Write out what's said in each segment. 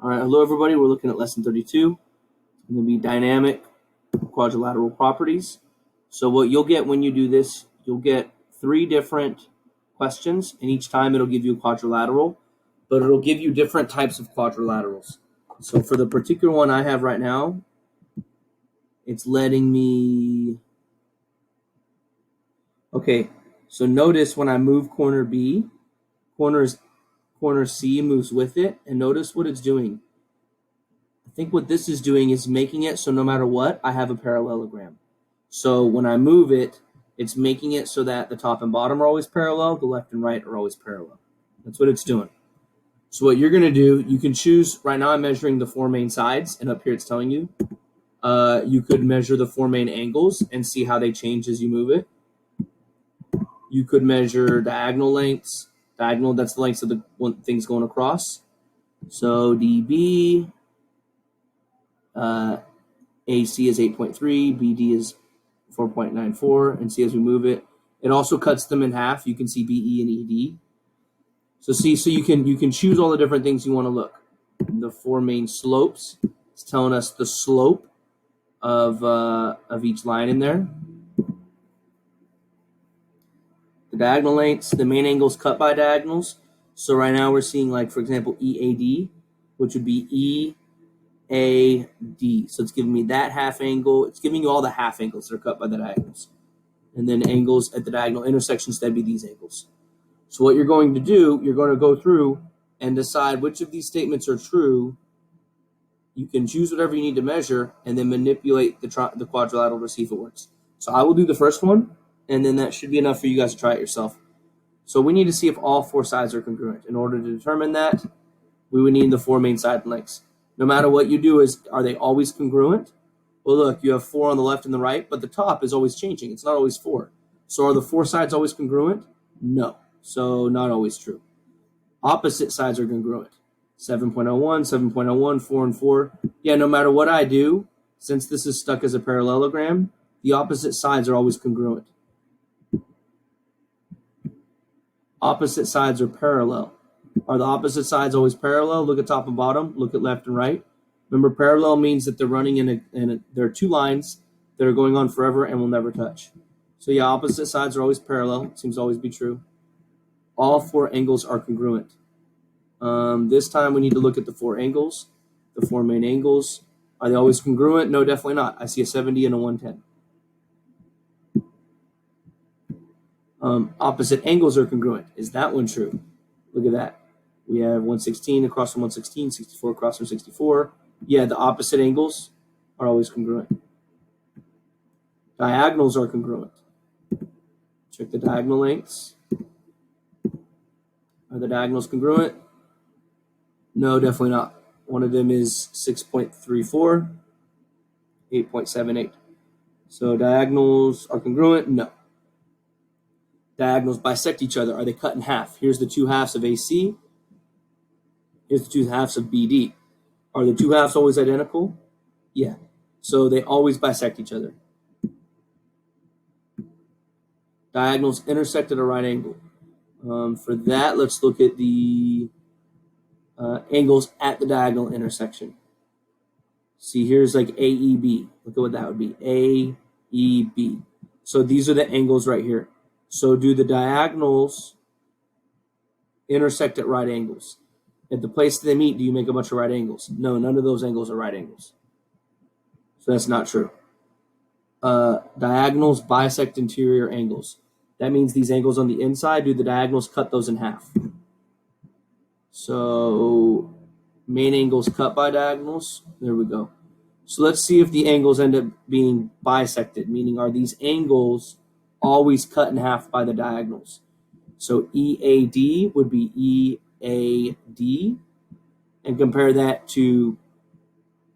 All right, hello everybody. We're looking at lesson 32. It's going to be dynamic quadrilateral properties. So what you'll get when you do this, you'll get 3 different questions, and each time it'll give you a quadrilateral, but it'll give you different types of quadrilaterals. So for the particular one I have right now, it's letting me... Okay, so notice when I move corner B, corner C moves with it, and notice what it's doing. I think what this is doing is making it so no matter what, I have a parallelogram. So when I move it, it's making it so that the top and bottom are always parallel, the left and right are always parallel. That's what it's doing. So what you're going to do, you can choose, right now I'm measuring the 4 main sides, and up here it's telling you. You could measure the 4 main angles and see how they change as you move it. You could measure diagonal lengths. Diagonal, that's the lengths of the things going across. So dB, AC is 8.3, BD is 4.94, and see as we move it. It also cuts them in half. You can see BE and ED. So see, so you can choose all the different things you want to look. The 4 main slopes. It's telling us the slope of each line in there. The diagonal lengths, the main angles cut by diagonals. So right now we're seeing, like, for example, EAD, which would be EAD. So it's giving me that half angle. It's giving you all the half angles that are cut by the diagonals. And then angles at the diagonal intersections, that'd be these angles. So what you're going to do, you're going to go through and decide which of these statements are true. You can choose whatever you need to measure and then manipulate the quadrilateral to see if it works. So I will do the first one, and then that should be enough for you guys to try it yourself. So we need to see if all 4 sides are congruent. In order to determine that, we would need the 4 main side lengths. No matter what you do, are they always congruent? Well, look, you have 4 on the left and the right, but the top is always changing. It's not always 4. So are the 4 sides always congruent? No. So not always true. Opposite sides are congruent. 7.01, 7.01, 4 and 4. Yeah, no matter what I do, since this is stuck as a parallelogram, the opposite sides are always congruent. Opposite sides are parallel. Are the opposite sides always parallel? Look at top and bottom. Look at left and right. Remember, parallel means that they're running there are 2 lines that are going on forever and will never touch. So yeah, opposite sides are always parallel. It seems to always be true. All 4 angles are congruent. This time we need to look at the 4 angles, the 4 main angles. Are they always congruent? No, definitely not. I see a 70 and a 110. Opposite angles are congruent. Is that one true? Look at that. We have 116 across from 116, 64 across from 64. Yeah, the opposite angles are always congruent. Diagonals are congruent. Check the diagonal lengths. Are the diagonals congruent? No, definitely not. One of them is 6.34, 8.78. So diagonals are congruent? No. Diagonals bisect each other. Are they cut in half? Here's the 2 halves of AC. Here's the 2 halves of BD. Are the 2 halves always identical? Yeah. So they always bisect each other. Diagonals intersect at a right angle. For that, let's look at the angles at the diagonal intersection. See, here's like AEB. Look at what that would be. AEB. So these are the angles right here. So do the diagonals intersect at right angles? At the place they meet, do you make a bunch of right angles? No, none of those angles are right angles. So that's not true. Diagonals bisect interior angles. That means these angles on the inside, do the diagonals cut those in half? So main angles cut by diagonals. There we go. So let's see if the angles end up being bisected, meaning are these angles always cut in half by the diagonals? So EAD would be EAD, and compare that to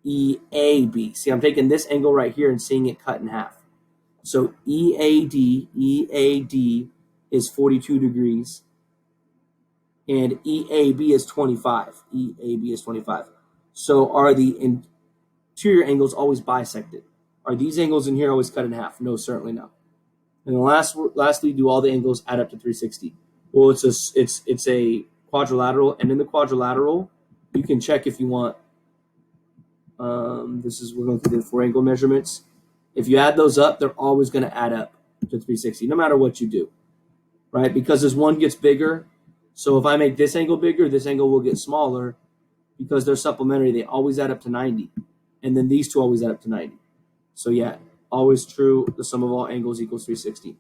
EAB. See, I'm taking this angle right here and seeing it cut in half. So EAD is 42 degrees, and EAB is 25. EAB is 25. So are the interior angles always bisected? Are these angles in here always cut in half? No, certainly not. And then lastly, do all the angles add up to 360? Well, it's a quadrilateral, and in the quadrilateral, You can check if you want. We're going through the 4-angle measurements. If you add those up, they're always going to add up to 360, no matter what you do, right? Because as one gets bigger, so if I make this angle bigger, this angle will get smaller because they're supplementary. They always add up to 90. And then these two always add up to 90. So yeah, always true. The sum of all angles equals 360.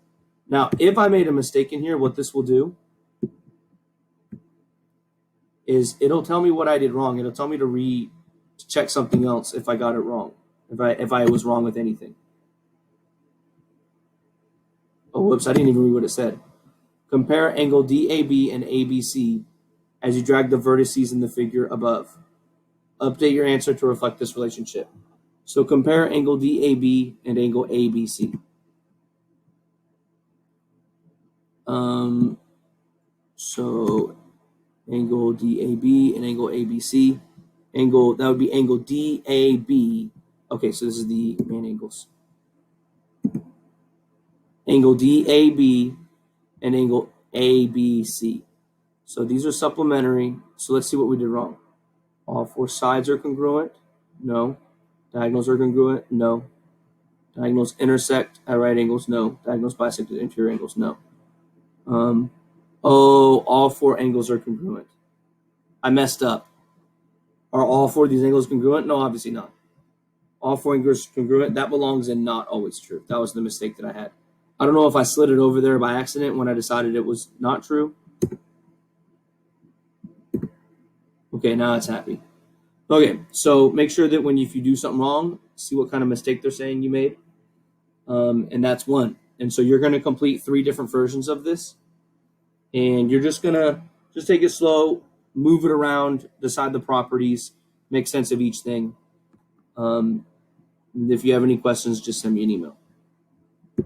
Now, if I made a mistake in here, what this will do is it'll tell me what I did wrong. It'll tell me to check something else if I got it wrong, if I was wrong with anything. Oh, whoops, I didn't even read what it said. Compare angle DAB and ABC as you drag the vertices in the figure above. Update your answer to reflect this relationship. So compare angle DAB and angle ABC. So angle DAB and angle ABC. That would be angle DAB. Okay, so this is the main angles. Angle DAB and angle ABC. So these are supplementary. So let's see what we did wrong. All four sides are congruent? No. Diagonals are congruent? No. Diagonals intersect at right angles? No. Diagonals bisect at interior angles? No. All four angles are congruent. I messed up. Are all four of these angles congruent? No, obviously not. All four angles congruent, that belongs in not always true. That was the mistake that I had. I don't know if I slid it over there by accident when I decided it was not true. Okay, now it's happy. Okay, so make sure that if you do something wrong, see what kind of mistake they're saying you made. And that's one. And so you're going to complete 3 different versions of this. And you're just going to take it slow, move it around, decide the properties, make sense of each thing. If you have any questions, just send me an email.